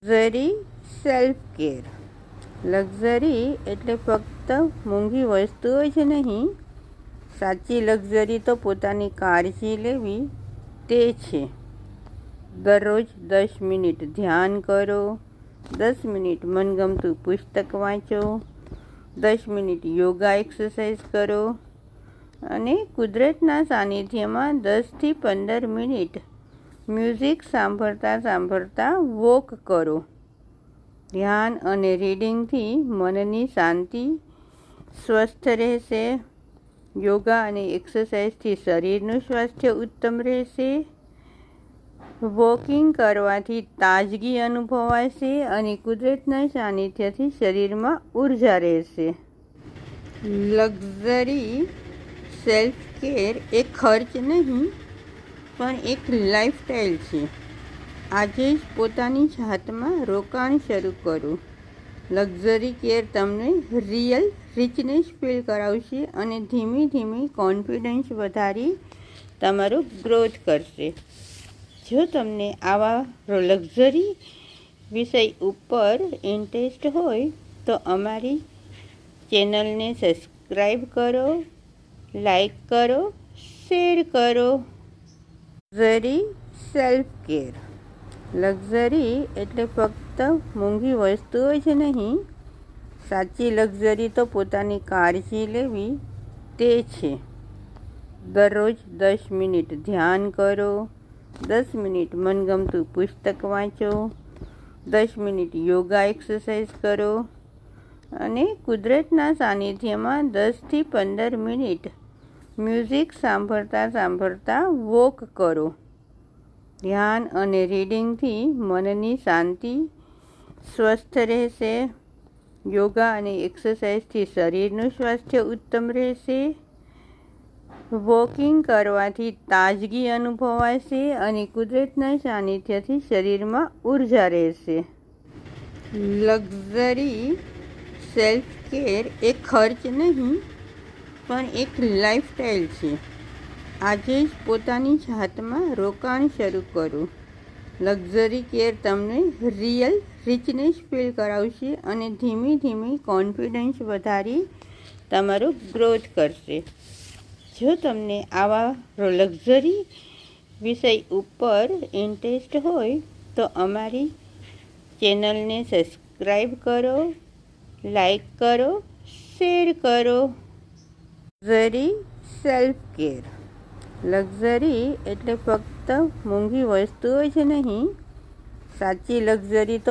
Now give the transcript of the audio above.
Luxury self care. Luxury એટલે ફક્ત મોંઘી વસ્તુઓ જ નહીં, સાચી લક્ઝરી તો પોતાની કાળજી લેવી તે છે. દરરોજ 10 મિનિટ ધ્યાન કરો, 10 મિનિટ મનગમતું પુસ્તક વાંચો, 10 મિનિટ યોગા એક્સરસાઇઝ કરો અને કુદરતના સાનિધ્યમાં 10 થી 15 મિનિટ મ્યુઝિક સાંભળતા સાંભળતા વોક કરો. ધ્યાન અને રીડિંગથી મનની શાંતિ સ્વસ્થ રહેશે. યોગા અને એક્સરસાઇઝથી શરીરનું સ્વાસ્થ્ય ઉત્તમ રહેશે. વોકિંગ કરવાથી તાજગી અનુભવાશે અને કુદરતના સાનિધ્યથી શરીરમાં ઉર્જા રહેશે. લક્ઝરી સેલ્ફ કેર એ ખર્ચ નહીં પણ એક લાઈફસ્ટાઈલ છે. આજે જ પોતાની જાતમાં રોકાણ શરૂ કરો. લક્ઝરી કેર તમને રિયલ રિચનેસ ફીલ કરાવશે અને ધીમે ધીમે કોન્ફિડન્સ વધારી તમારો ગ્રોથ કરશે. જો તમને આવા લક્ઝરી વિષય ઉપર ઇન્ટરેસ્ટ હોય તો અમારી ચેનલને સબસ્ક્રાઈબ કરો, લાઈક કરો, શેર કરો. Luxury self care. લક્ઝરી એટલે ફક્ત મોંઘી વસ્તુઓ જ નહીં, સાચી લક્ઝરી તો પોતાની કાળજી લેવી તે છે. દરરોજ 10 મિનિટ ધ્યાન કરો, 10 મિનિટ મનગમતું પુસ્તક વાંચો, 10 મિનિટ યોગા એક્સરસાઇઝ કરો અને કુદરતના સાનિધ્યમાં 10 થી 15 મિનિટ મ્યુઝિક સાંભળતા સાંભળતા વોક કરો. ધ્યાન અને રીડિંગથી મનની શાંતિ સ્વસ્થ રહેશે. યોગા અને એક્સરસાઇઝથી શરીરનું સ્વાસ્થ્ય ઉત્તમ રહેશે. વોકિંગ કરવાથી તાજગી અનુભવાશે અને કુદરતના સાનિધ્યથી શરીરમાં ઉર્જા રહેશે. લક્ઝરી સેલ્ફ કેર એ ખર્ચ નહીં પણ એક લાઈફસ્ટાઈલ છે. આજે જ પોતાની જાતમાં રોકાણ શરૂ કરો. લક્ઝરી કેર તમને રિયલ રિચનેસ ફીલ કરાવશે અને ધીમે ધીમે કોન્ફિડન્સ વધારી તમારો ગ્રોથ કરશે. જો તમને આવા લક્ઝરી વિષય ઉપર ઇન્ટરેસ્ટ હોય તો અમારી ચેનલને સબસ્ક્રાઈબ કરો, લાઈક કરો, શેર કરો. Luxury self care. લક્ઝરી એટલે ફક્ત મોંઘી વસ્તુઓ જ નહીં, સાચી લક્ઝરી તો